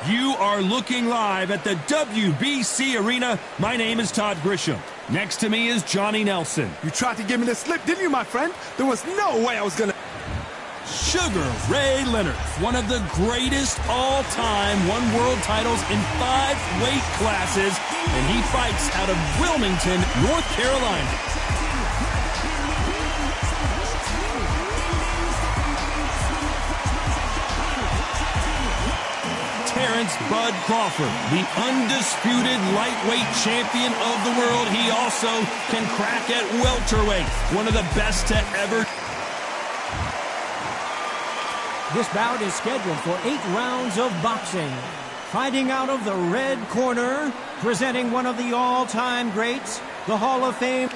You are looking live at the WBC Arena. My name is Todd Grisham. Next to me is Johnny Nelson. You tried to give me the slip, didn't you, my friend? There was no way I was going to... Sugar Ray Leonard, one of the greatest all-time, won world titles in 5 weight classes, and he fights out of Wilmington, North Carolina. Terrence Bud Crawford, the undisputed lightweight champion of the world. He also can crack at welterweight, one of the best to ever. This bout is scheduled for 8 rounds of boxing. Fighting out of the red corner, presenting one of the all-time greats, the Hall of Fame.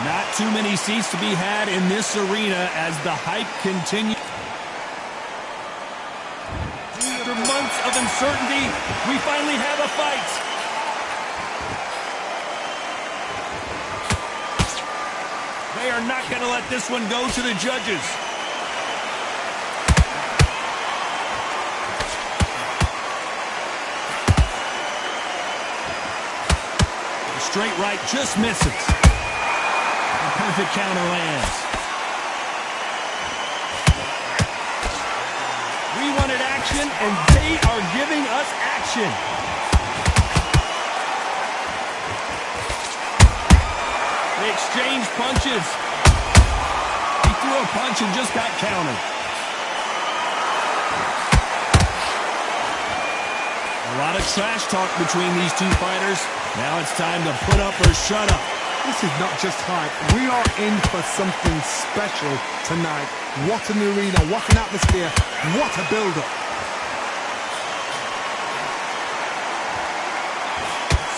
Not too many seats to be had in this arena as the hype continues. After months of uncertainty, we finally have a fight. They are not going to let this one go to the judges. Straight right just misses. A perfect counter lands. We wanted action, and they are giving us action. They exchange punches. He threw a punch and just got countered. A lot of trash talk between these two fighters. Now it's time to put up or shut up. This is not just hype. We are in for something special tonight. What an arena, what an atmosphere, what a build-up.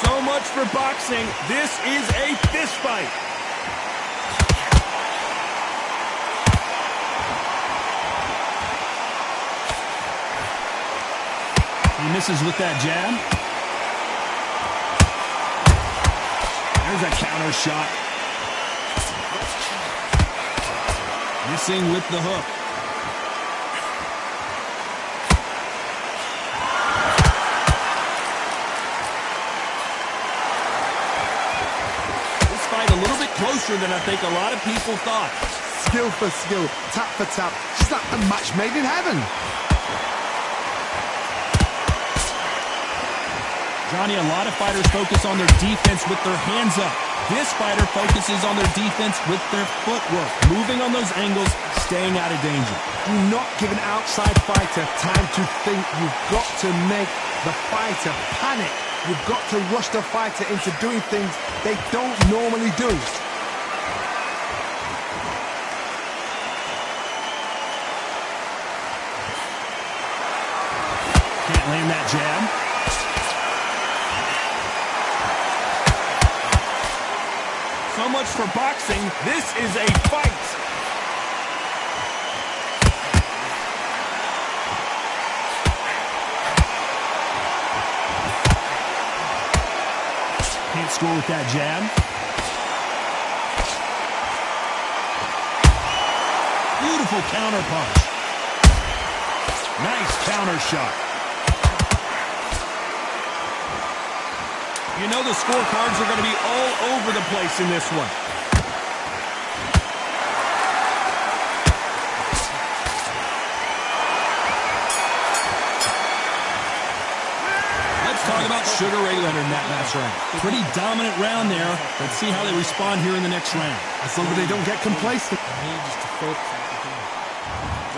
So much for boxing. This is a fist fight. He misses with that jab. There's a counter shot. Missing with the hook. This fight a little bit closer than I think a lot of people thought. Skill for skill, tap for tap. Just like a match made in heaven. Johnny, a lot of fighters focus on their defense with their hands up. This fighter focuses on their defense with their footwork, moving on those angles, staying out of danger. Do not give an outside fighter time to think. You've got to make the fighter panic. You've got to rush the fighter into doing things they don't normally do. Can't land that jab. So much for boxing. This is a fight. Can't score with that jab. Beautiful counter punch. Nice counter shot. You know the scorecards are going to be all over the place in this one. Let's talk about Sugar Ray Leonard in that last round. Pretty dominant round there. Let's see how they respond here in the next round. As long as they don't get complacent.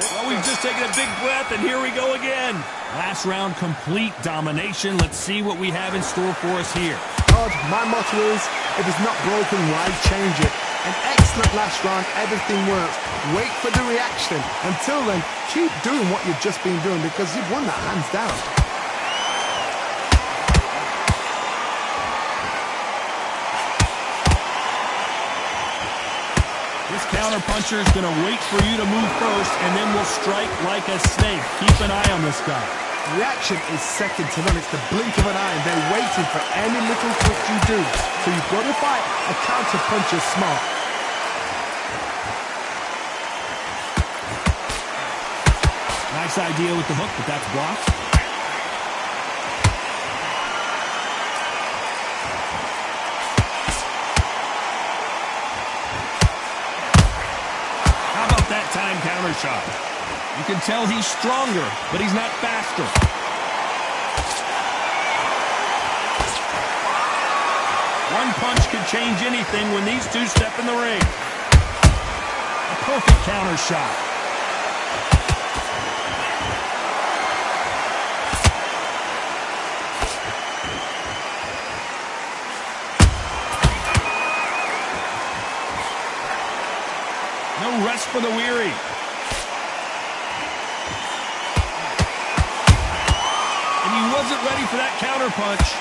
Well, we've just taken a big breath, and here we go again. Last round, complete domination. Let's see what we have in store for us here. Todd, my motto is, if it's not broken, why change it? An excellent last round, everything works. Wait for the reaction. Until then, keep doing what you've just been doing because you've won that hands down. This counter puncher is going to wait for you to move first, and then will strike like a snake. Keep an eye on this guy. Reaction is second to none. It's the blink of an eye, and they're waiting for any little twitch you do. So you've got to fight a counter puncher smart. Nice idea with the hook, but that's blocked. How about that time counter shot? You can tell he's stronger, but he's not faster. One punch could change anything when these two step in the ring. A perfect counter shot. No rest for the weary. And he wasn't ready for that counter punch.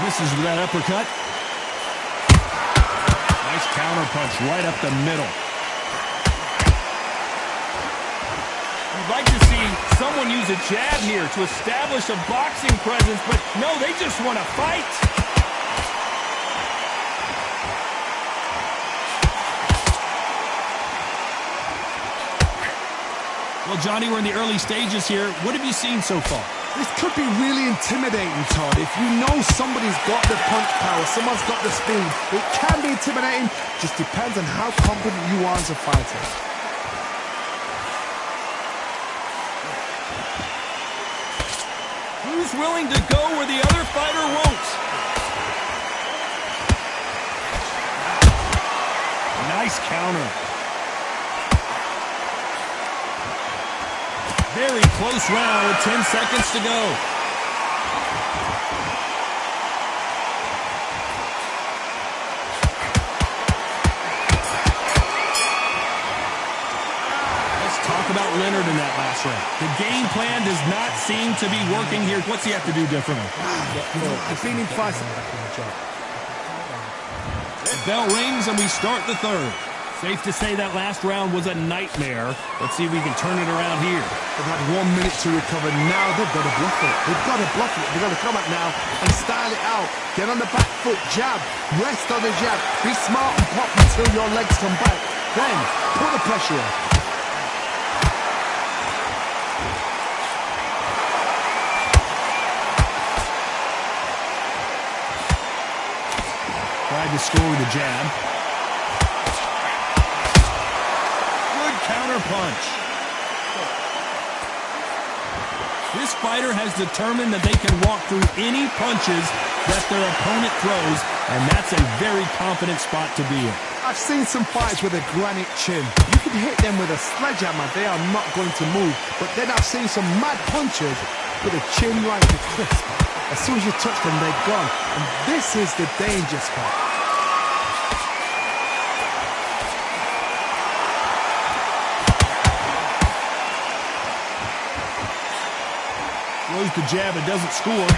Misses with that uppercut. Nice counter punch right up the middle. You'd like to see someone use a jab here to establish a boxing presence, but no, they just want to fight. Well, Johnny, we're in the early stages here. What have you seen so far? This could be really intimidating, Todd. If you know somebody's got the punch power, someone's got the speed, it can be intimidating. Just depends on how confident you are as a fighter. Who's willing to go where the other fighter won't? Nice counter. Very close round with 10 seconds to go. Let's talk about Leonard in that last round. The game plan does not seem to be working here. What's he have to do differently? I've been in fights. The bell rings and we start the third. Safe to say that last round was a nightmare. Let's see if we can turn it around here. They've had 1 minute to recover. Now they've got to bluff it. They've got to bluff it. They've got to come out now and style it out. Get on the back foot, jab. Rest on the jab. Be smart and pop until your legs come back. Then put the pressure on. Tried to score with a jab. Counter punch. This fighter has determined that they can walk through any punches that their opponent throws, and that's a very confident spot to be in. I've seen some fights with a granite chin. You can hit them with a sledgehammer, they are not going to move. But then I've seen some mad punches with a chin like a crisp. As soon as you touch them, they're gone. And this is the danger spot. Throws the jab and doesn't score.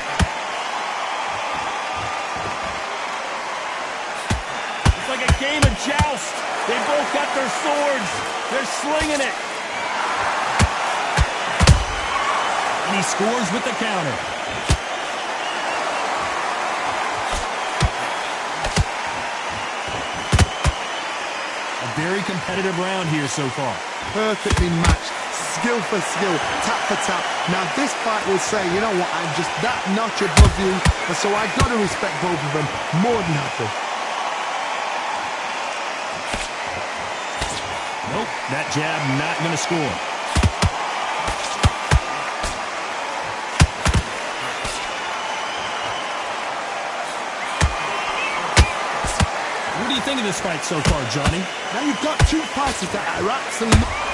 It's like a game of joust. They both got their swords. They're slinging it. And he scores with the counter. A very competitive round here so far. Perfectly matched. Skill for skill, tap for tap. Now this fight will say, you know what, I'm just that notch above you, and so I've got to respect both of them more than happy. Nope, that jab not going to score. What do you think of this fight so far, Johnny? Now you've got two fighters that are absolutely...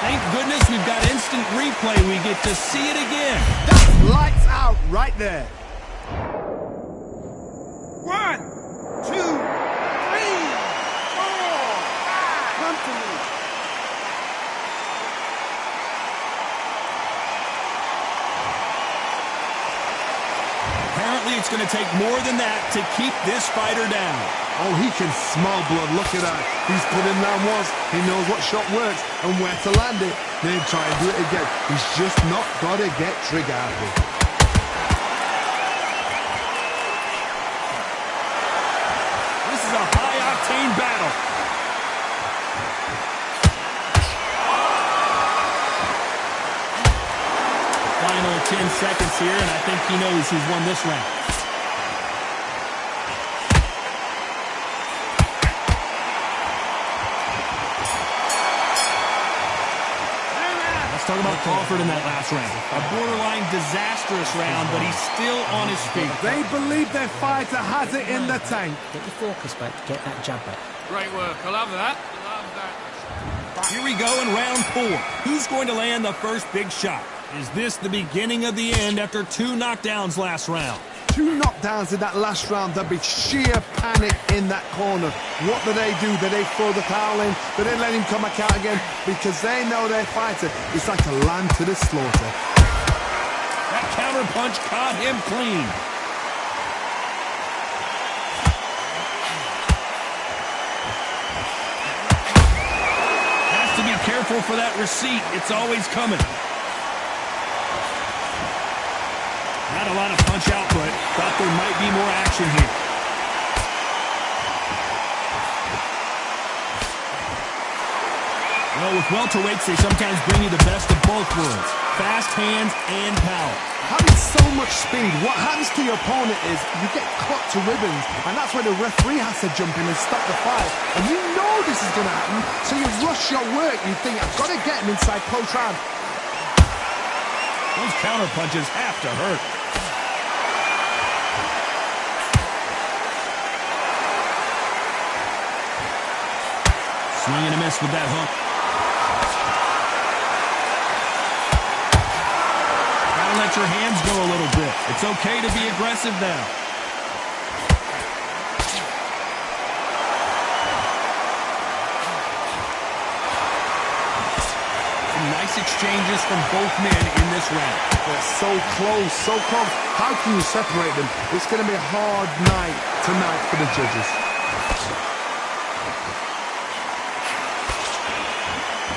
Thank goodness we've got instant replay. We get to see it again. That's lights out right there. 1, 2, 3, 4, 5. Come to me. Apparently it's going to take take more than that to keep this fighter down. Oh, he can smell blood. Look at that. He's put him down once. He knows what shot works and where to land it. Then try and do it again. He's just not got to get trigger happy. This is a high-octane battle. Final 10 seconds here, and I think he knows he's won this round. Let's talk about Crawford in that last round. A borderline disastrous round, but he's still on his feet. They believe their fighter has it in the tank. Get your focus back, get that jab back. Great work. I love that. Love that. Here we go in round 4. Who's going to land the first big shot? Is this the beginning of the end after 2 knockdowns last round? 2 knockdowns in that last round. There'll be sheer panic in that corner. What do? Do they throw the towel in? Do they let him come back out again? Because they know their fighter is like a lamb to the slaughter. That counter punch caught him clean. Has to be careful for that receipt. It's always coming. Not a lot of punch output. Thought there might be more action here. Well, with welterweights, they sometimes bring you the best of both worlds. Fast hands and power. Having so much speed, what happens to your opponent is you get cut to ribbons, and that's where the referee has to jump in and stop the fight. And you know this is going to happen, so you rush your work. You think, I've got to get him inside close round. Those counter punches have to hurt. Swing and a miss with that hook. Gotta let your hands go a little bit. It's okay to be aggressive now. Some nice exchanges from both men in this round. They're so close, so close. How can you separate them? It's going to be a hard night tonight for the judges.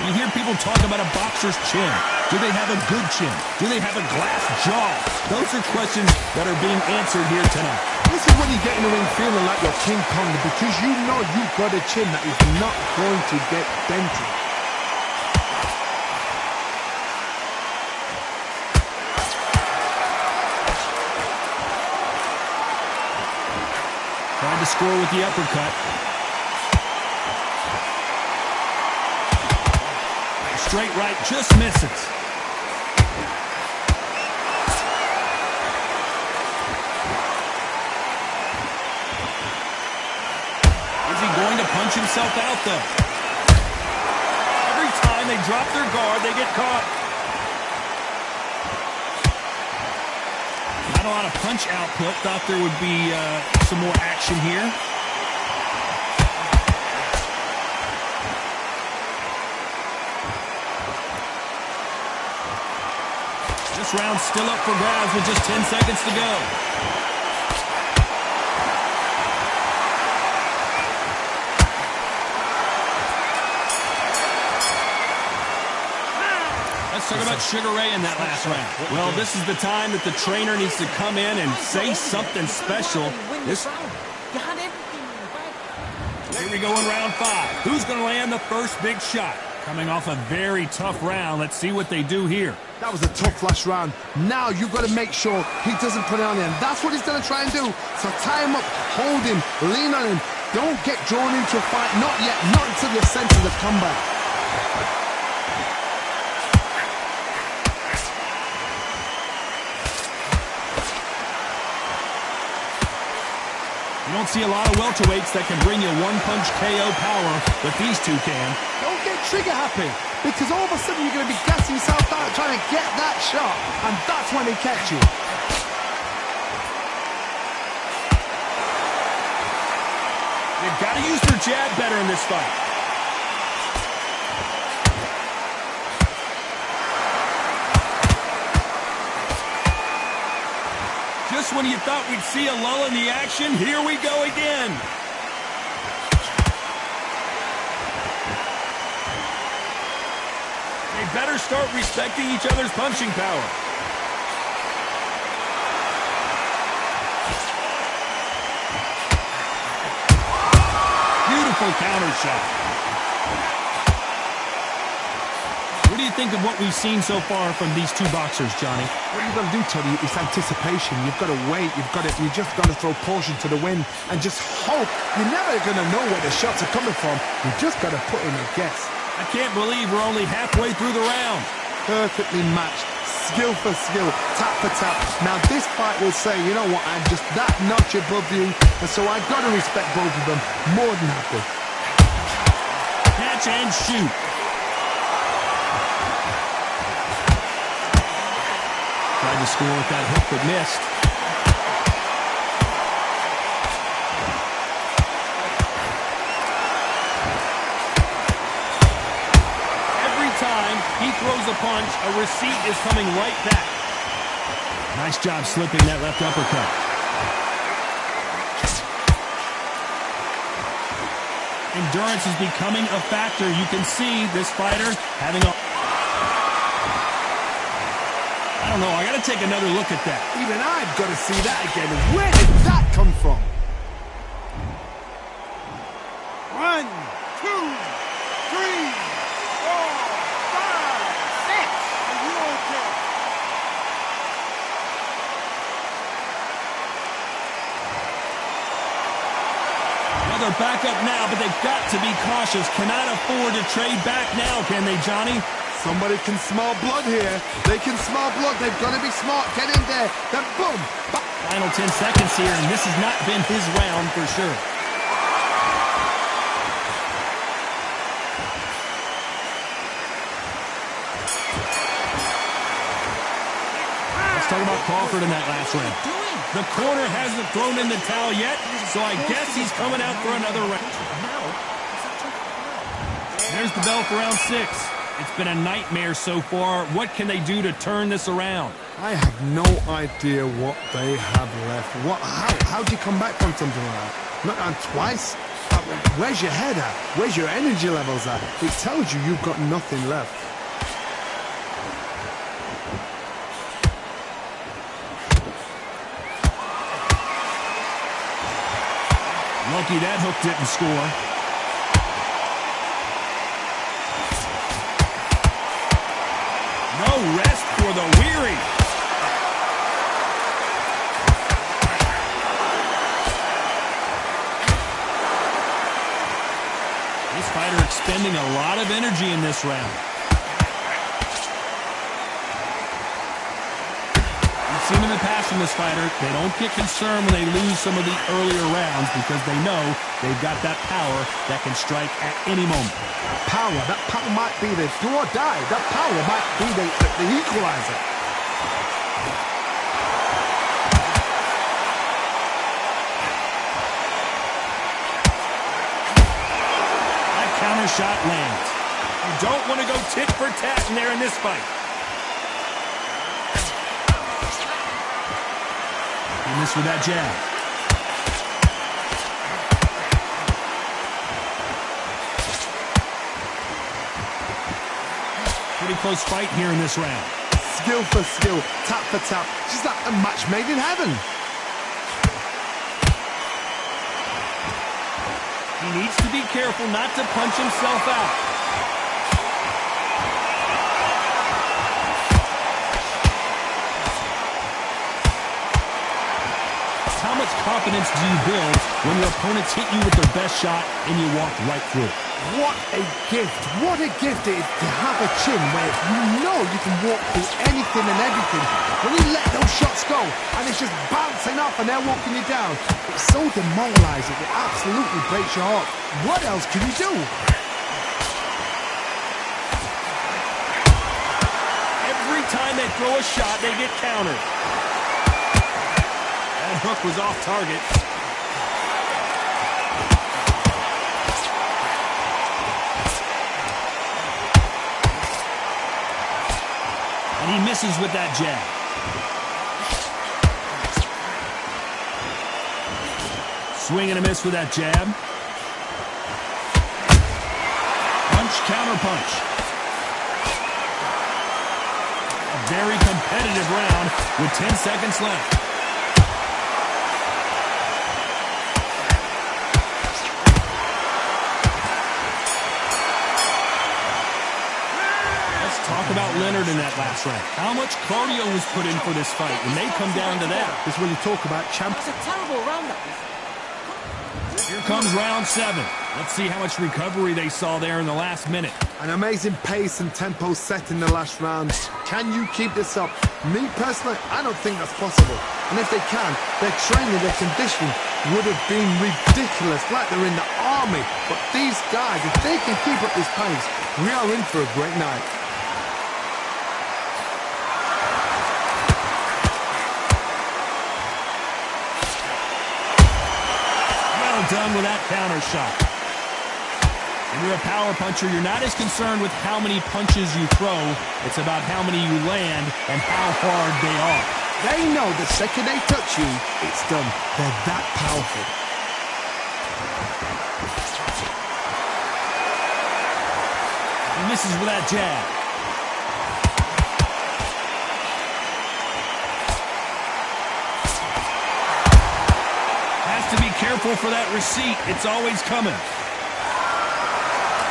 You hear people talk about a boxer's chin. Do they have a good chin? Do they have a glass jaw? Those are questions that are being answered here tonight. This is when you get in the ring feeling like you're King Kong, because you know you've got a chin that is not going to get dented. Tried to score with the uppercut. Straight right, just misses. Is he going to punch himself out, though? Every time they drop their guard, they get caught. Not a lot of punch output. Thought there would be some more action here. This round's still up for grabs with just 10 seconds to go. Let's talk about Sugar Ray in that last round. Well, this is the time that the trainer needs to come in and say something special. Here we go in round 5. Who's going to land the first big shot? Coming off a very tough round. Let's see what they do here. That was a tough last round. Now you've got to make sure he doesn't put it on him. That's what he's going to try and do. So tie him up, hold him, lean on him. Don't get drawn into a fight. Not yet. Not until you're sent to the comeback. You don't see a lot of welterweights that can bring you one-punch KO power, but these two can. Don't get trigger happy, because all of a sudden you're going to be gassing yourself out trying to get that shot, and that's when they catch you. They've got to use their jab better in this fight. Just Just when you thought we'd see a lull in the action, here we go again. They better start respecting each other's punching power. Beautiful counter shot. What do you think of what we've seen so far from these two boxers, Johnny? What you've got to do, Tony, is anticipation. You've got to wait. You just got to throw caution to the wind and just hope. You're never going to know where the shots are coming from. You just got to put in a guess. I can't believe we're only halfway through the round. Perfectly matched, skill for skill, tap for tap. Now this fight will say, you know what, I'm just that notch above you, and so I've got to respect both of them more than happy. Catch and shoot. Tried to score with that hook but missed. Every time he throws a punch, a receipt is coming right back. Nice job slipping that left uppercut. Endurance is becoming a factor. You can see this fighter having a... I don't know, I gotta take another look at that. Even I've got to see that again. Where did that come from? 1, 2, 3, 4, 5, 6. Are you okay? Well, they're back up now, but they've got to be cautious. Cannot afford to trade back now, can they, Johnny? Somebody can smell blood here. They can smell blood. They've got to be smart. Get in there. Then boom. Final 10 seconds here, and this has not been his round for sure. Let's talk about Crawford in that last round. The corner hasn't thrown in the towel yet, so I guess he's coming out for another round. There's the bell for round 6. It's been a nightmare so far. What can they do to turn this around? I have no idea what they have left. How do you come back from something like that? Not on twice? Where's your head at? Where's your energy levels at? It tells you you've got nothing left. Lucky that hook didn't score. No rest for the weary. This fighter expending a lot of energy in this round. We've seen in the past from this fighter, they don't get concerned when they lose some of the earlier rounds because they know they've got that power that can strike at any moment. That power might be the do or die. That power might be the equalizer. That counter shot lands. You don't want to go tit for tat in there in this fight. He missed with that jab. Pretty close fight here in this round. Skill for skill, tap for tap. Just like a match made in heaven. He needs to be careful not to punch himself out. How much confidence do you build when your opponents hit you with their best shot and you walk right through it? What a gift. What a gift it is to have a chin where you know you can walk through anything and everything. When you let those shots go and it's just bouncing off and they're walking you down, it's so demoralizing. It absolutely breaks your heart. What else can you do? Every time they throw a shot, they get countered. That hook was off target. And he misses with that jab. Swing and a miss with that jab. Punch, counter punch. A very competitive round with 10 seconds left. Talk about Leonard in that last round. How much cardio was put in for this fight? It may come down to that. This is when you talk about champ. It's a terrible round. Here comes round 7. Let's see how much recovery they saw there in the last minute. An amazing pace and tempo set in the last round. Can you keep this up? Me personally, I don't think that's possible. And if they can, their training, their conditioning would have been ridiculous, like they're in the army. But these guys, if they can keep up this pace, we are in for a great night. Done with that counter shot. When you're a power puncher, you're not as concerned with how many punches you throw. It's about how many you land and how hard they are. They know the second they touch you, it's done. They're that powerful. He misses with that jab. To be careful for that receipt. It's always coming.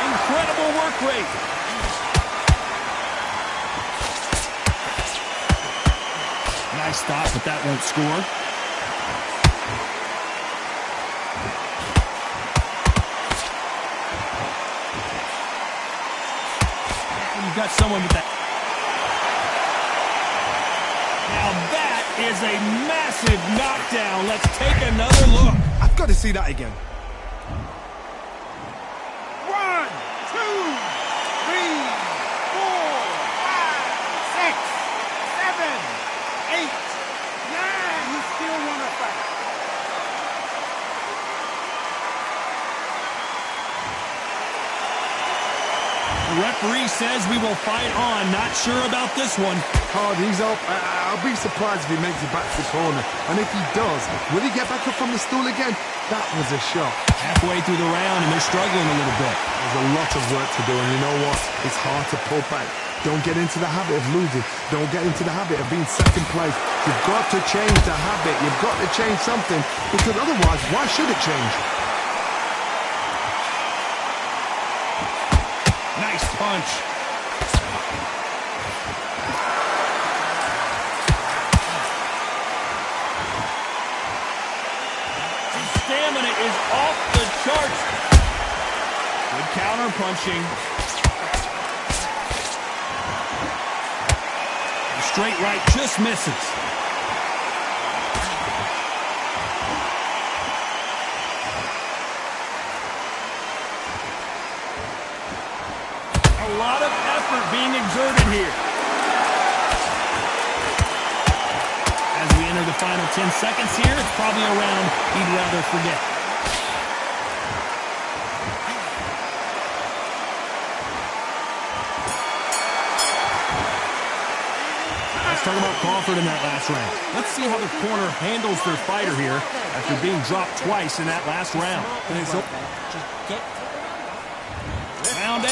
Incredible work rate. Nice stop, but that won't score. And you've got someone with that. Now that is a massive knockdown. Let's take another look. I've got to see that again. 1, 2, 3, 4, 5, 6, 7, 8, 9. You still want to fight? The referee says we will fight on. Not sure about this one. Hard, he's up. I'll be surprised if he makes it back to the corner. And if he does, will he get back up from the stool again? That was a shot. Halfway through the round, and they're struggling a little bit. There's a lot of work to do, and you know what? It's hard to pull back. Don't get into the habit of losing. Don't get into the habit of being second place. You've got to change the habit. You've got to change something, because otherwise, why should it change? Nice punch. His stamina is off the charts. Good counter punching. The straight right just misses. A lot of effort being exerted here. As we enter the final 10 seconds here, it's probably a round he'd rather forget. Let's talk about Crawford in that last round. Let's see how the corner handles their fighter here after being dropped twice in that last round. Round 8,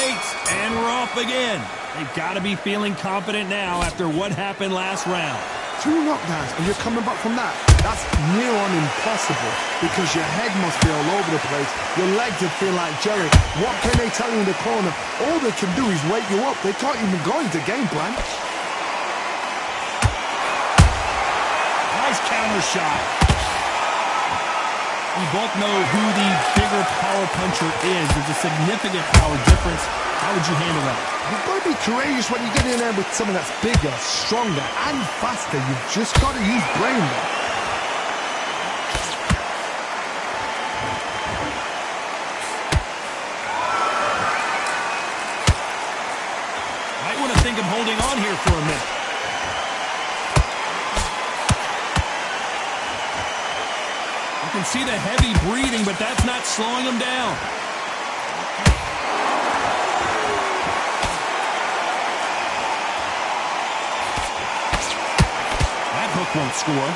and we're off again. They've got to be feeling confident now after what happened last round. 2 knockdowns, and you're coming back from that. That's near on impossible, because your head must be all over the place. Your legs would feel like jelly. What can they tell you in the corner? All they can do is wake you up. They can't even go into game plan. Nice counter shot. We both know who the bigger power puncher is. There's a significant power difference. How would you handle that? You've got to be courageous when you get in there with someone that's bigger, stronger, and faster. You've just got to use brain there. Might want to think of holding on here for a minute. You can see the heavy breathing, but that's not slowing him down. That hook won't score.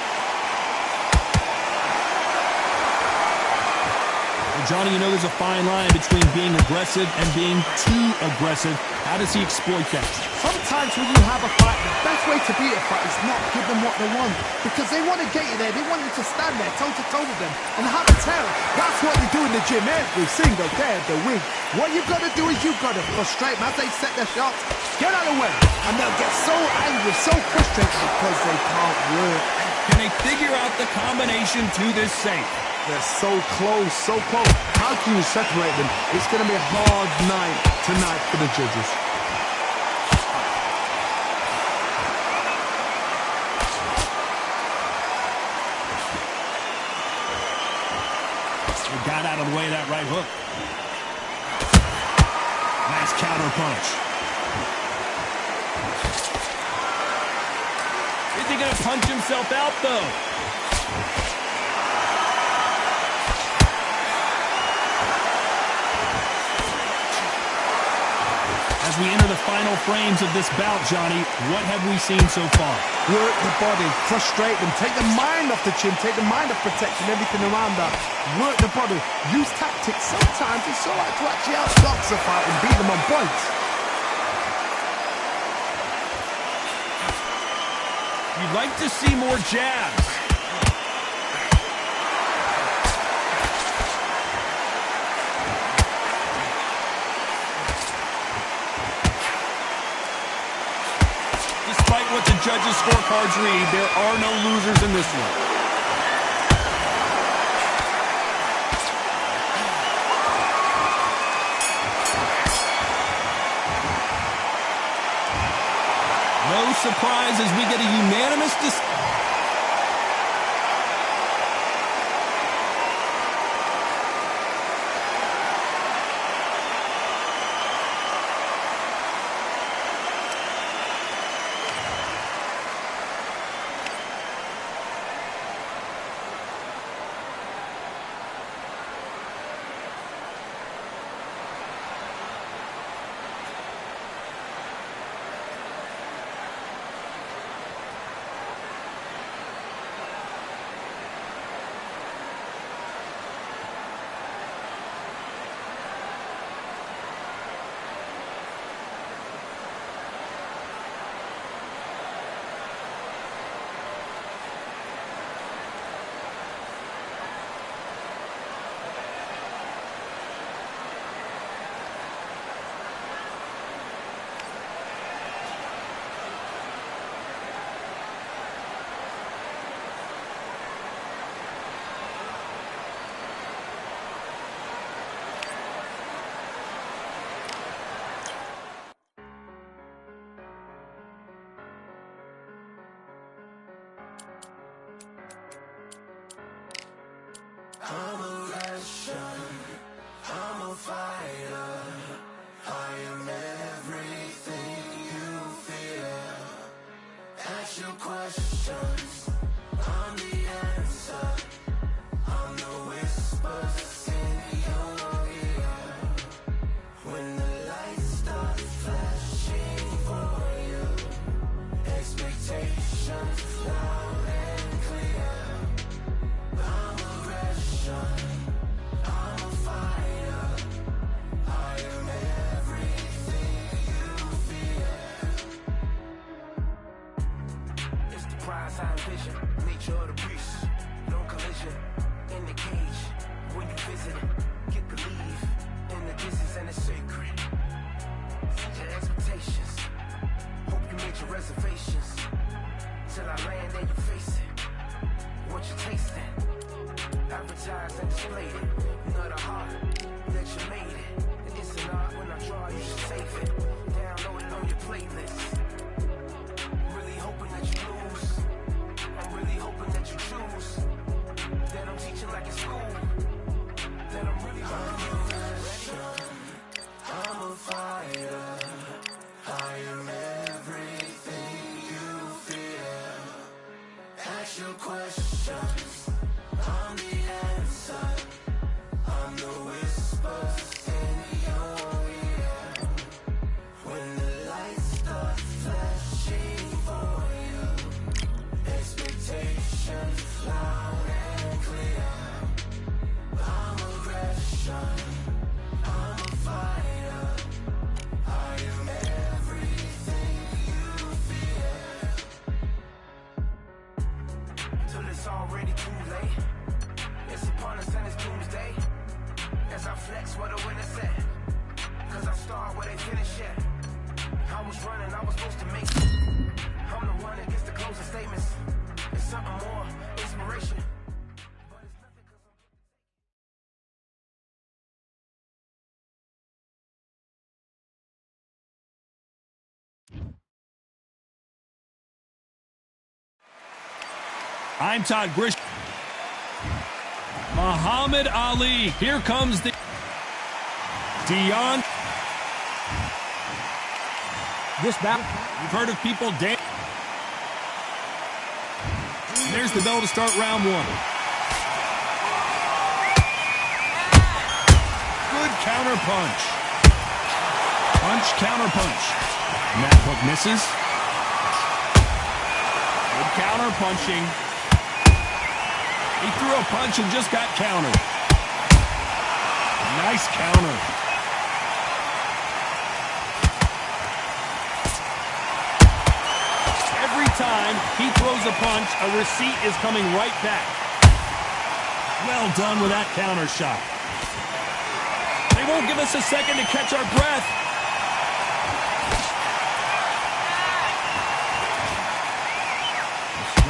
Johnny, you know there's a fine line between being aggressive and being too aggressive. How does he exploit that? Sometimes when you have a fight, the best way to beat a fight is not give them what they want. Because they want to get you there. They want you to stand there toe-to-toe with them and have a terror. That's what they do in the gym every single day of the week. What you've got to do is you've got to frustrate them as they set their shots. Get out of the way. And they'll get so angry, so frustrated because they can't work. Can they figure out the combination to this safe? They're so close, so close. How can you separate them? It's going to be a hard night tonight for the judges. He got out of the way of that right hook. Nice counter punch. Is he going to punch himself out, though? As we enter the final frames of this bout, Johnny, what have we seen so far? Work the body, frustrate them, take the mind off the chin, take the mind off protecting everything around that. Work the body, use tactics. Sometimes it's all right to actually outbox a fight and beat them on points. You'd like to see more jabs. Despite what the judges' scorecards read, there are no losers in this one. No surprise as we get a unanimous decision. I'm Todd Grish. Muhammad Ali. Here comes the Dion. This battle. You've heard of people dance. There's the bell to start round one. Good counter punch. Punch, counter punch. And that hook misses. Good counter punching. He threw a punch and just got countered. Nice counter. Every time he throws a punch, a receipt is coming right back. Well done with that counter shot. They won't give us a second to catch our breath.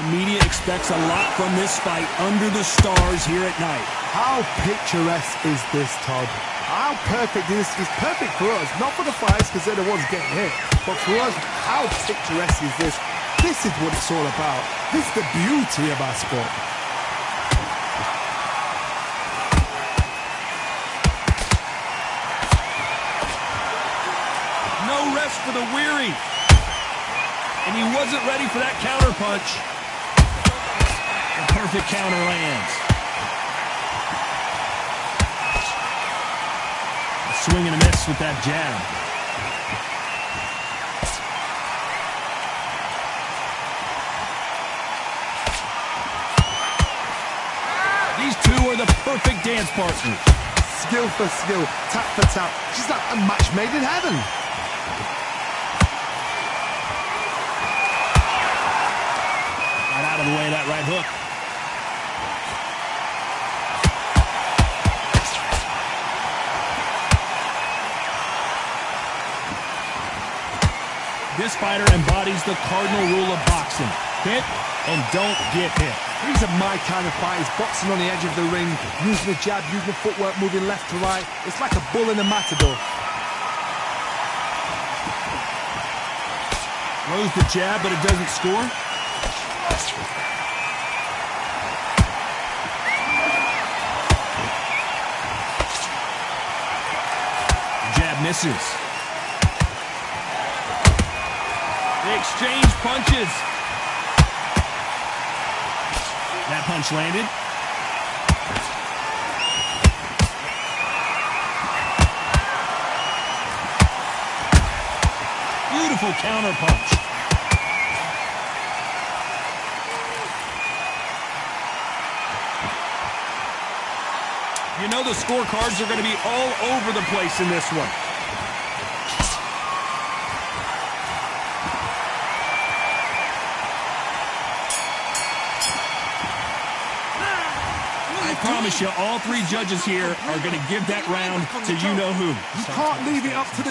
The media expects a lot from this fight under the stars here at night. How picturesque is this, Todd? How perfect is this? It's perfect for us, not for the fighters because they're the ones getting hit, but for us, how picturesque is this? This is what it's all about. This is the beauty of our sport. No rest for the weary. And he wasn't ready for that counter punch. The perfect counter lands. A swing and a miss with that jab. These two are the perfect dance partners. Skill for skill, tap for tap. She's like a match made in heaven. Right out of the way of that right hook. This fighter embodies the cardinal rule of boxing. Hit and don't get hit. These are my kind of fighters, boxing on the edge of the ring, using the jab, using the footwork, moving left to right. It's like a bull in a matador. Throws the jab, but it doesn't score. Jab misses. They exchange punches. That punch landed. Beautiful counter punch. You know the scorecards are going to be all over the place in this one. I promise you, all three judges here are going to give that round to you-know-who. You can't leave it up to the...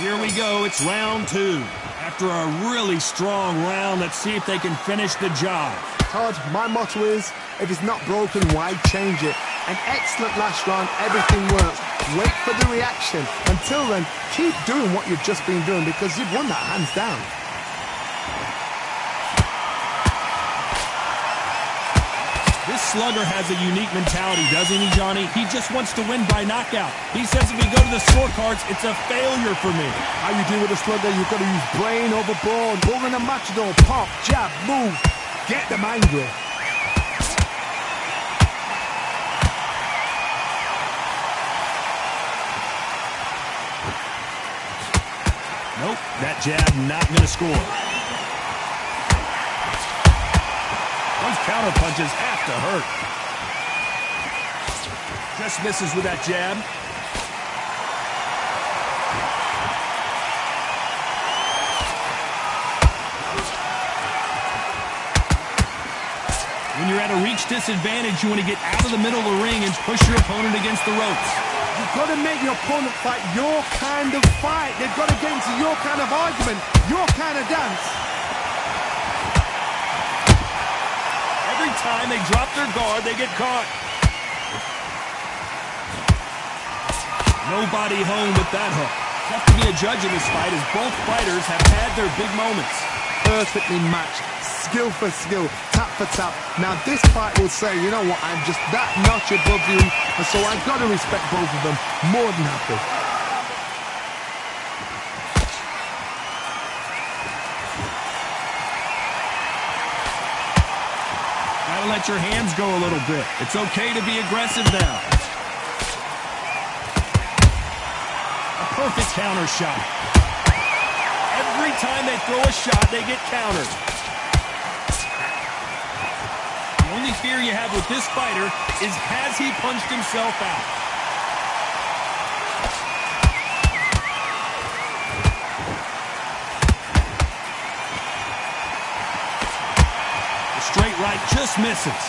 Here we go, it's round two. After a really strong round, let's see if they can finish the job. Todd, my motto is, if it's not broken, why change it? An excellent last round, everything works. Wait for the reaction. Until then, keep doing what you've just been doing because you've won that hands down. This slugger has a unique mentality, doesn't he, Johnny? He just wants to win by knockout. He says if we go to the scorecards, it's a failure for me. How you deal with a slugger, you've got to use brain over brawn. Bull in a matador, pop, jab, move. Get them angry. Nope, that jab not going to score. Those counter punches have to hurt. Just misses with that jab. When you're at a reach disadvantage, you want to get out of the middle of the ring and push your opponent against the ropes. You've got to make your opponent fight your kind of fight. They've got to get into your kind of argument, your kind of dance. Every time they drop their guard, they get caught. Nobody home with that hook. Tough to be a judge in this fight as both fighters have had their big moments. Perfectly matched. skill for skill, tap for tap. Now this fight will say, you know what, I'm just that notch above you, and so I've got to respect both of them. More than happy. Gotta let your hands go a little bit. It's okay to be aggressive now. A perfect counter shot. Every time they throw a shot, they get countered. The only fear you have with this fighter is, has he punched himself out? The straight right just misses.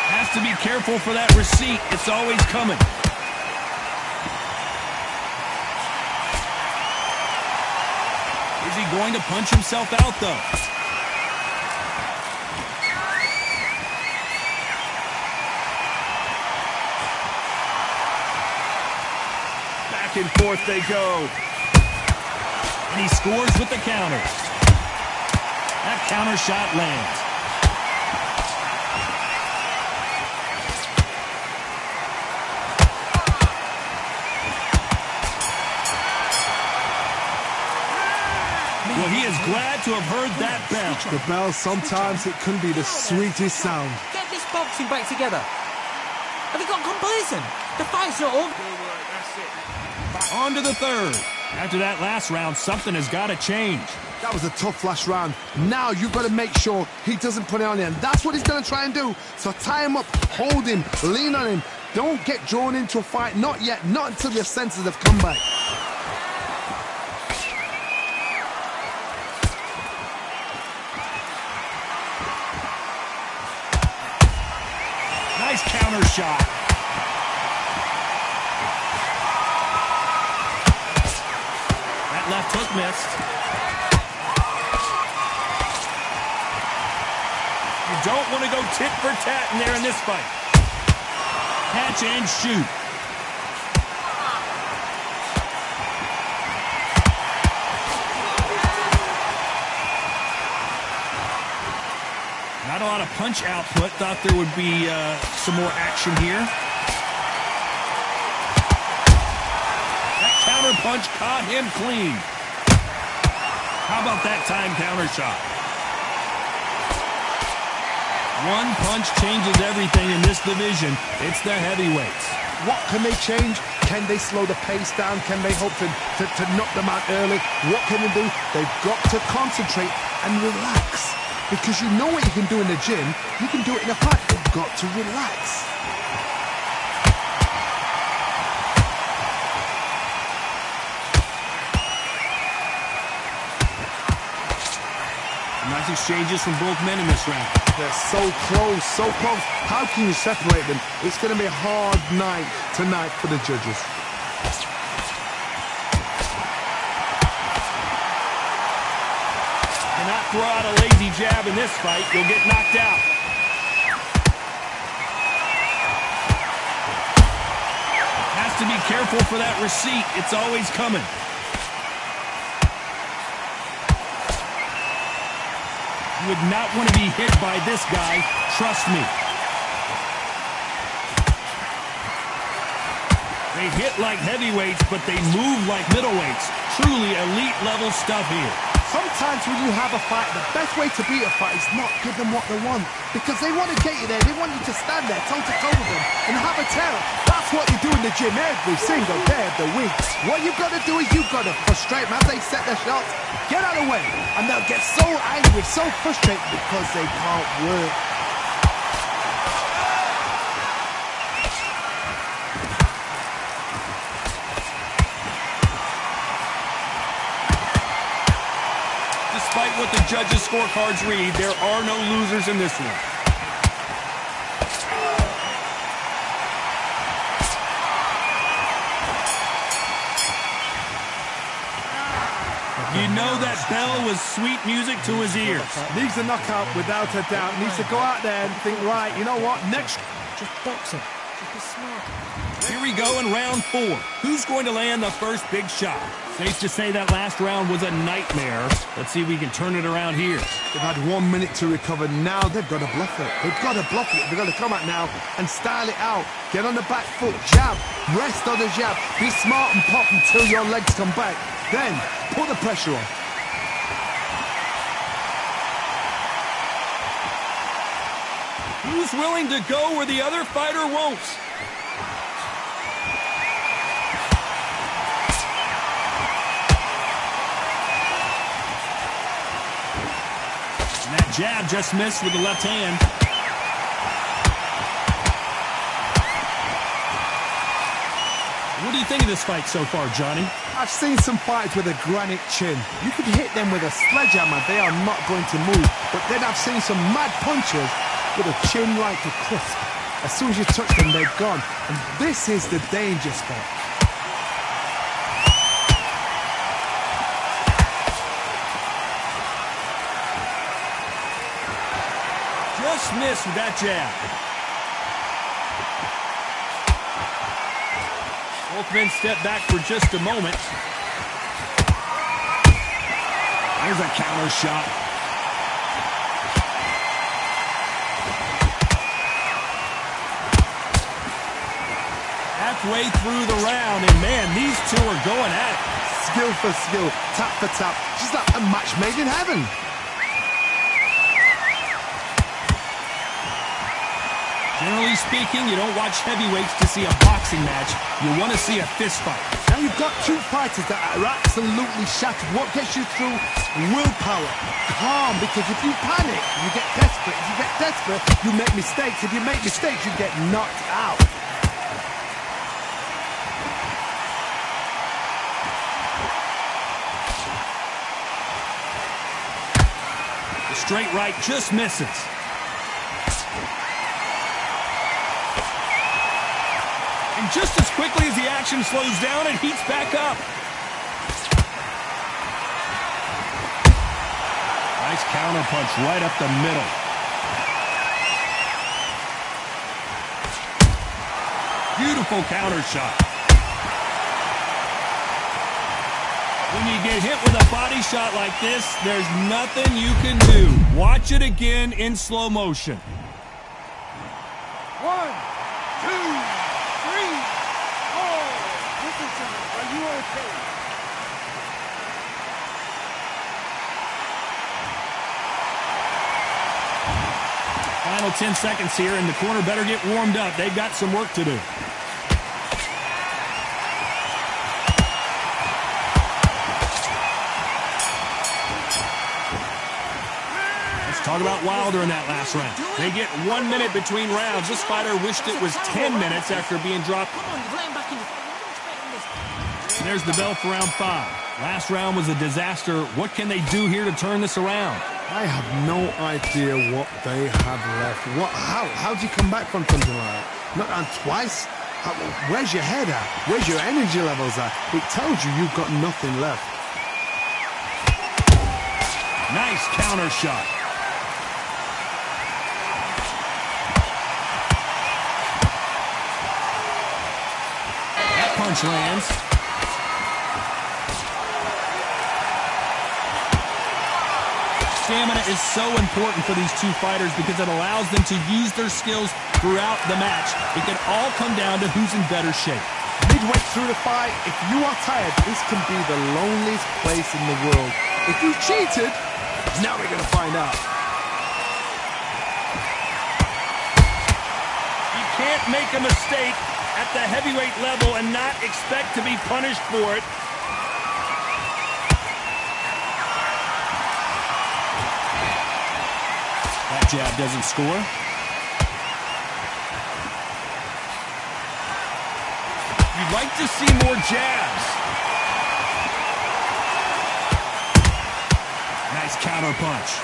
Has to be careful for that receipt. It's always coming. Is he going to punch himself out, though? Back and forth they go. And he scores with the counter. That counter shot lands. Well, he is glad to have heard that bell. The bell, sometimes it can be the sweetest sound. Get this boxing back together. Have you got complacent? The fight's not over. On to the third. After that last round, something has got to change. That was a tough last round. Now you've got to make sure he doesn't put it on you, and that's what he's going to try and do. So tie him up, hold him, lean on him. Don't get drawn into a fight. Not yet. Not until your senses have come back. Nice counter shot. That left hook missed. You don't want to go tit for tat in there in this fight. Catch and shoot. Not a lot of punch output. Thought there would be some more action here. That counter punch caught him clean. How about that time counter shot? One punch changes everything in this division. It's the heavyweights. What can they change? Can they slow the pace down? Can they hope to knock them out early? What can they do? They've got to concentrate and relax. Because you know what you can do in the gym, you can do it in a fight. You've got to relax. Nice exchanges from both men in this round. They're so close, so close. How can you separate them? It's going to be a hard night tonight for the judges. Cannot throw out a lazy jab in this fight. You'll get knocked out. Has to be careful for that receipt. It's always coming. You would not want to be hit by this guy. Trust me. They hit like heavyweights, but they move like middleweights. Truly elite level stuff here. Sometimes when you have a fight, the best way to beat a fight is not give them what they want. Because they want to get you there. They want you to stand there toe-to-toe with them and have a terror. That's what you do in the gym every single day of the week. What you've got to do is you've got to frustrate them as they set their shots. Get out of the way. And they'll get so angry, so frustrated because they can't work. Despite what the judges' scorecards read, there are no losers in this one. You know that bell was sweet music to his ears. Needs a knockout without a doubt. Needs to go out there and think, right, you know what, next. Just boxing. Here we go in round 4. Who's going to land the first big shot? Safe to say that last round was a nightmare. Let's see if we can turn it around here. They've had 1 minute to recover. Now they've got to bluff it. They've got to bluff it. They've got to come out now and style it out. Get on the back foot, jab, rest on the jab. Be smart and pop until your legs come back. Then put the pressure on. Who's willing to go where the other fighter won't? And that jab just missed with the left hand. What do you think of this fight so far, Johnny? I've seen some fighters with a granite chin. You could hit them with a sledgehammer, they are not going to move. But then I've seen some mad punchers with a chin like a crisp. As soon as you touch them, they're gone. And this is the danger spot. Just missed with that jab. Both men step back for just a moment. There's a counter shot. Halfway through the round, and man, these two are going at it. Skill for skill, tap for tap. Just like a match made in heaven. Generally speaking, you don't watch heavyweights to see a boxing match. You want to see a fist fight. Now you've got two fighters that are absolutely shattered. What gets you through? Willpower. Calm, because if you panic, you get desperate. If you get desperate, you make mistakes. If you make mistakes, you get knocked out. The straight right just misses. And just as quickly as the action slows down, it heats back up. Nice counter punch right up the middle. Beautiful counter shot. When you get hit with a body shot like this, there's nothing you can do. Watch it again in slow motion. 1, 2, 3, 4. Listen to me. Are you okay? Final 10 seconds here, and the corner better get warmed up. They've got some work to do. Talk about Wilder in that last round. They get 1 minute between rounds. This fighter wished it was 10 minutes after being dropped. And there's the bell for round 5. Last round was a disaster. What can they do here to turn this around? I have no idea what they have left. How do you come back from something like that? Not on twice? Where's your head at? Where's your energy levels at? It tells you you've got nothing left. Nice counter shot. Punch lands. Stamina is so important for these two fighters because it allows them to use their skills throughout the match. It can all come down to who's in better shape. Midway through the fight, if you are tired, this can be the loneliest place in the world. If you cheated, now we're going to find out. You can't make a mistake at the heavyweight level and not expect to be punished for it. That jab doesn't score. You'd like to see more jabs. Nice counter punch.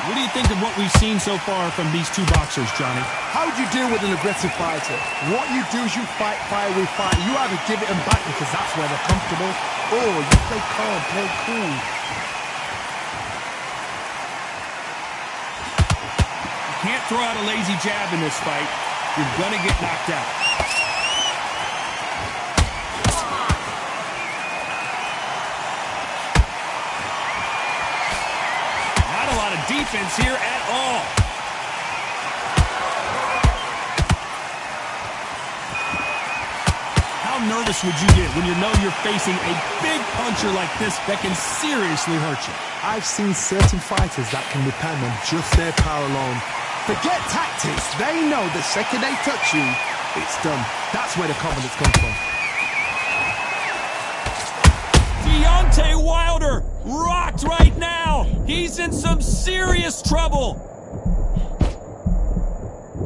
What do you think of what we've seen so far from these two boxers, Johnny? How do you deal with an aggressive fighter? What you do is you fight fire with fire. You either give it them back because that's where they're comfortable, or you play calm, play cool. can't throw out a lazy jab in this fight. You're going to get knocked out. Not a lot of defense here at all. How nervous would you get when you know you're facing a big puncher like this that can seriously hurt you? I've seen certain fighters that can depend on just their power alone. Forget tactics. They know the second they touch you, it's done. That's where the confidence comes from. Deontay Wilder rocked right now. He's in some serious trouble.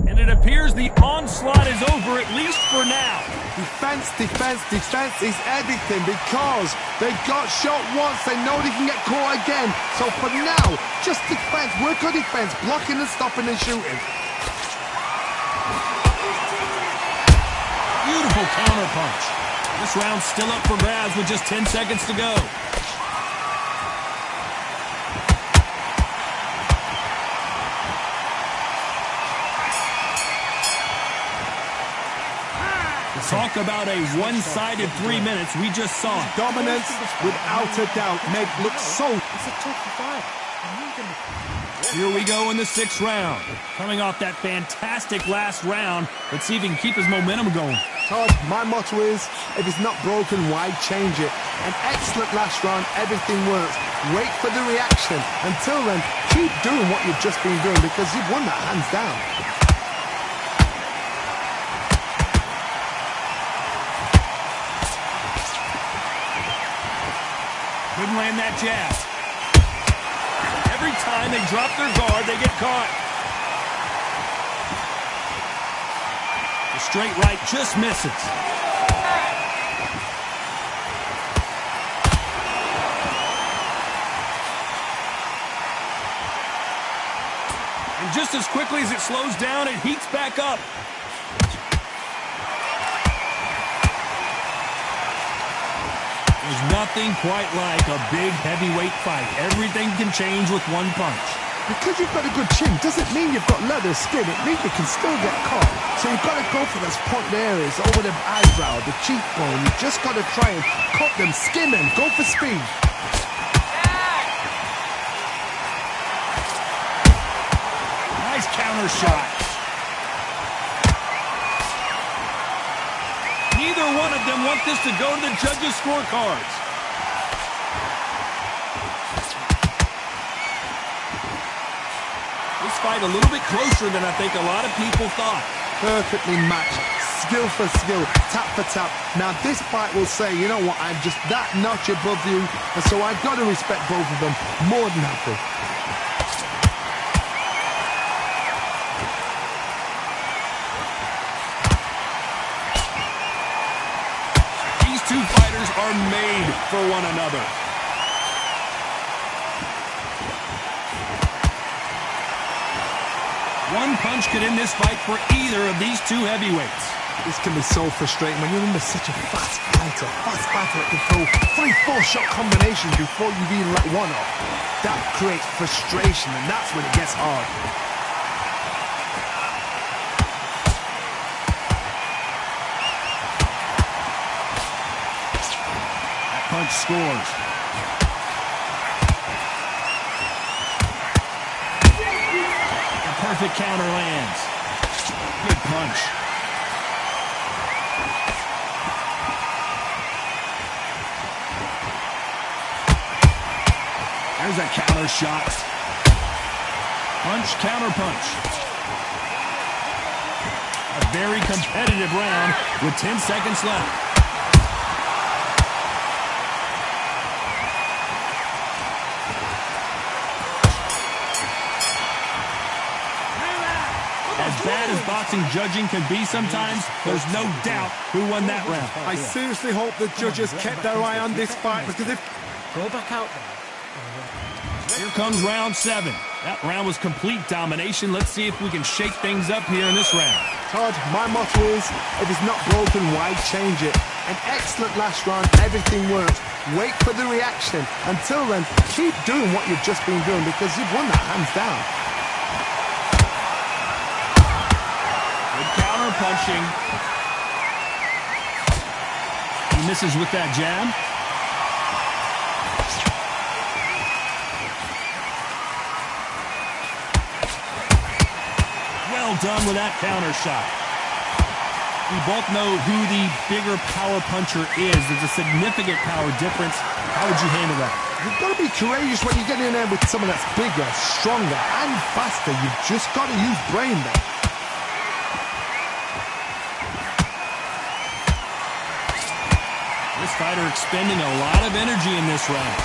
And it appears the onslaught is over, at least for now. Defense, defense, defense is everything because they got shot once. They know they can get caught again. So for now, just defense. Work on defense, blocking and stopping and shooting. Beautiful counter punch. This round's still up for grabs with just 10 seconds to go. Talk about a one-sided 3 minutes. We just saw it. Dominance, without a doubt, make look so... It's a tough fight. Here we go in the 6th round. Coming off that fantastic last round. Let's see if he can keep his momentum going. Todd, my motto is, if it's not broken, why change it? An excellent last round, everything works. Wait for the reaction. Until then, keep doing what you've just been doing because you've won that hands down. Couldn't land that jab. Every time they drop their guard, they get caught. The straight right just misses. And just as quickly as it slows down, it heats back up. There's nothing quite like a big heavyweight fight. Everything can change with one punch. Because you've got a good chin doesn't mean you've got leather skin. It means you can still get caught. So you've got to go for those point areas over the eyebrow, the cheekbone. You've just got to try and cut them, skim them, go for speed. Nice counter shot. Neither one of them want this to go to the judges' scorecards. This fight a little bit closer than I think a lot of people thought. Perfectly matched, skill for skill, tap for tap. Now this fight will say, you know what, I'm just that notch above you, and so I've got to respect both of them more than happy. Two fighters are made for one another. One punch could end this fight for either of these two heavyweights. This can be so frustrating when you're under such a fast fighter that can throw 3-4 shot combinations before you've even let one off. That creates frustration, and that's when it gets hard. Punch scores. A perfect counter lands. Good punch. There's a counter shot. Punch, counter punch. A very competitive round with 10 seconds left. As bad as boxing judging can be sometimes, there's no doubt who won that round. I seriously hope the judges kept their eye on this fight because if... Go back out there. Here comes round 7. That round was complete domination. Let's see if we can shake things up here in this round. Todd, my motto is, if it's not broken, why change it? An excellent last round, everything works. Wait for the reaction. Until then, keep doing what you've just been doing because you've won that hands down. counter-punching. He misses with that jab. Well done with that counter shot. We both know who the bigger power puncher is. There's a significant power difference. How would you handle that? You've got to be courageous when you get in there with someone that's bigger, stronger, and faster. You've just got to use brain there. This fighter expending a lot of energy in this round.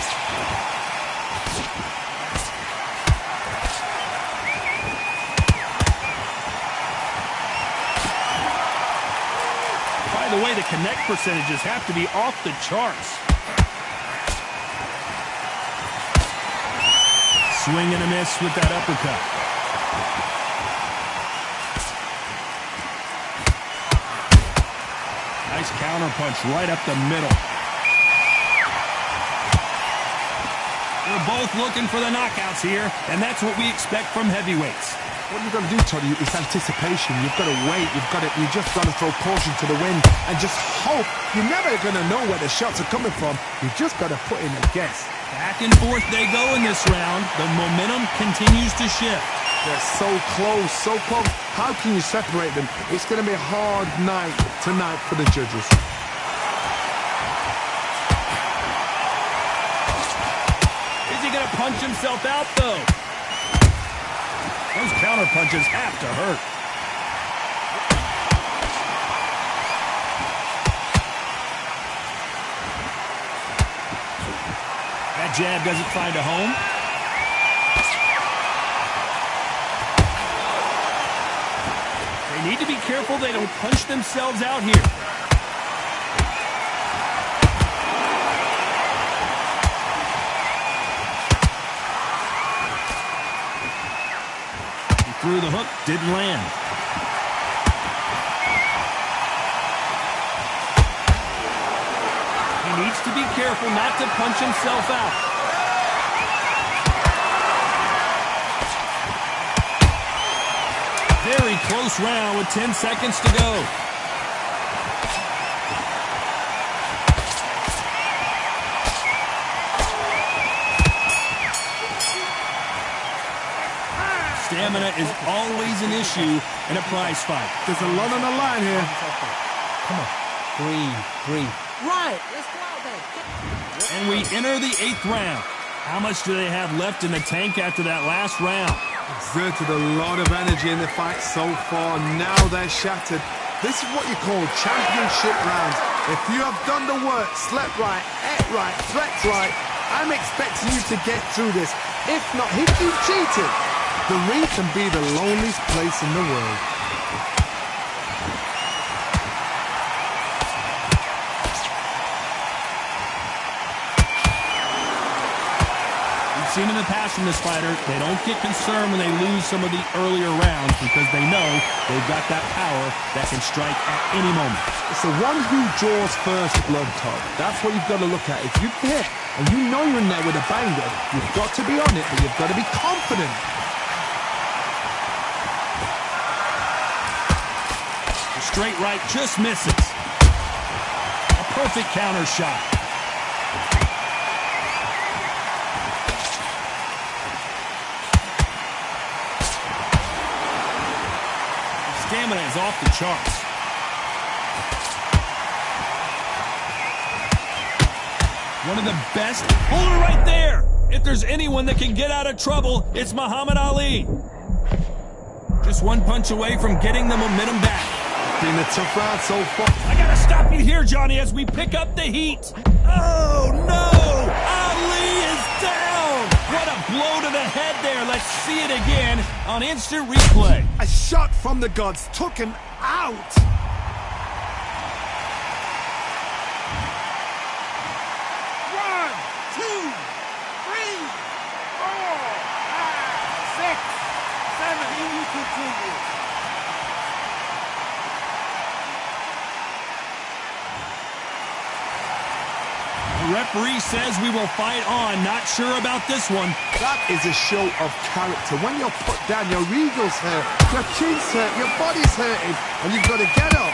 By the way, the connect percentages have to be off the charts. Swing and a miss with that uppercut. Nice counter punch right up the middle. They're both looking for the knockouts here, and that's what we expect from heavyweights. What you've got to do, Toddy, is anticipation. You've got to wait. You just got to throw caution to the wind and just hope. You're never going to know where the shots are coming from. You've just got to put in a guess. Back and forth they go in this round. The momentum continues to shift. They're so close, so close. How can you separate them? It's going to be a hard night tonight for the judges. Is he going to punch himself out, though? Those counter punches have to hurt. That jab doesn't find a home. They need to be careful they don't punch themselves out here. Through the hook, didn't land. He needs to be careful not to punch himself out. Very close round with 10 seconds to go. Stamina is always an issue in a prize fight. There's a lot on the line here. Come on. Breathe. Right, let's go out there. And we enter the 8th round. How much do they have left in the tank after that last round? Exerted a lot of energy in the fight so far. Now they're shattered. This is what you call championship rounds. If you have done the work, slept right, ate right, slept right, I'm expecting you to get through this. If not, if you cheated, the ring can be the loneliest place in the world. We've seen in the past from this fighter, they don't get concerned when they lose some of the earlier rounds because they know they've got that power that can strike at any moment. It's the one who draws first blood, Todd. That's what you've got to look at. If you hit and you know you're in there with a banger, you've got to be on it, but you've got to be confident. Straight right just misses. A perfect counter shot. Stamina is off the charts. One of the best. Hold it right there. If there's anyone that can get out of trouble, it's Muhammad Ali. Just one punch away from getting the momentum back. Been a tough round so far. I gotta stop you here, Johnny, as we pick up the heat. Oh, no! Ali is down! What a blow to the head there. Let's see it again on instant replay. A shot from the gods took him out. One, two, three, 4, 5, 6, 7. Here we continue. referee says we will fight on. Not sure about this one. That is a show of character. When you're put down, your eagle's hurt, your chin's hurt, your body's hurting, and you've got to get up,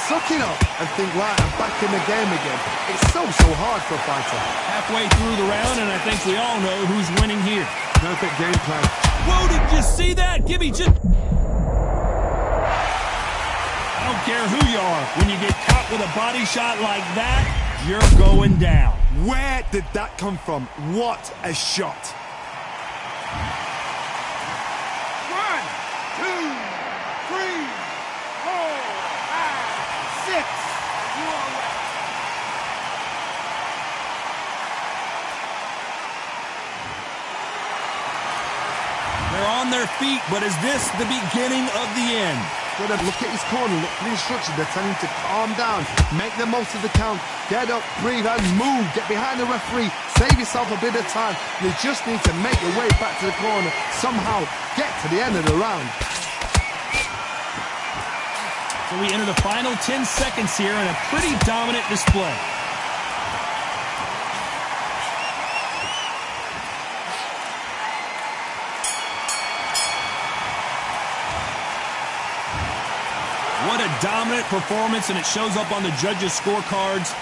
suck it up, and think, right, I'm back in the game again. It's so hard for a fighter. Halfway through the round, and I think we all know who's winning here. Perfect game plan. Whoa, did you see that? Give me just... I don't care who you are. When you get caught with a body shot like that, you're going down. Where did that come from? What a shot. 1, 2, 3, 4, 5, 6. You are ready. They're on their feet, but is this the beginning of the end? Gotta look at his corner, look for the instructions. They're telling him to calm down, make the most of the count, get up, breathe, and move. Get behind the referee, save yourself a bit of time. You just need to make your way back to the corner, somehow get to the end of the round. So we enter the final 10 seconds here in a pretty dominant display. What a dominant performance, and it shows up on the judges' scorecards.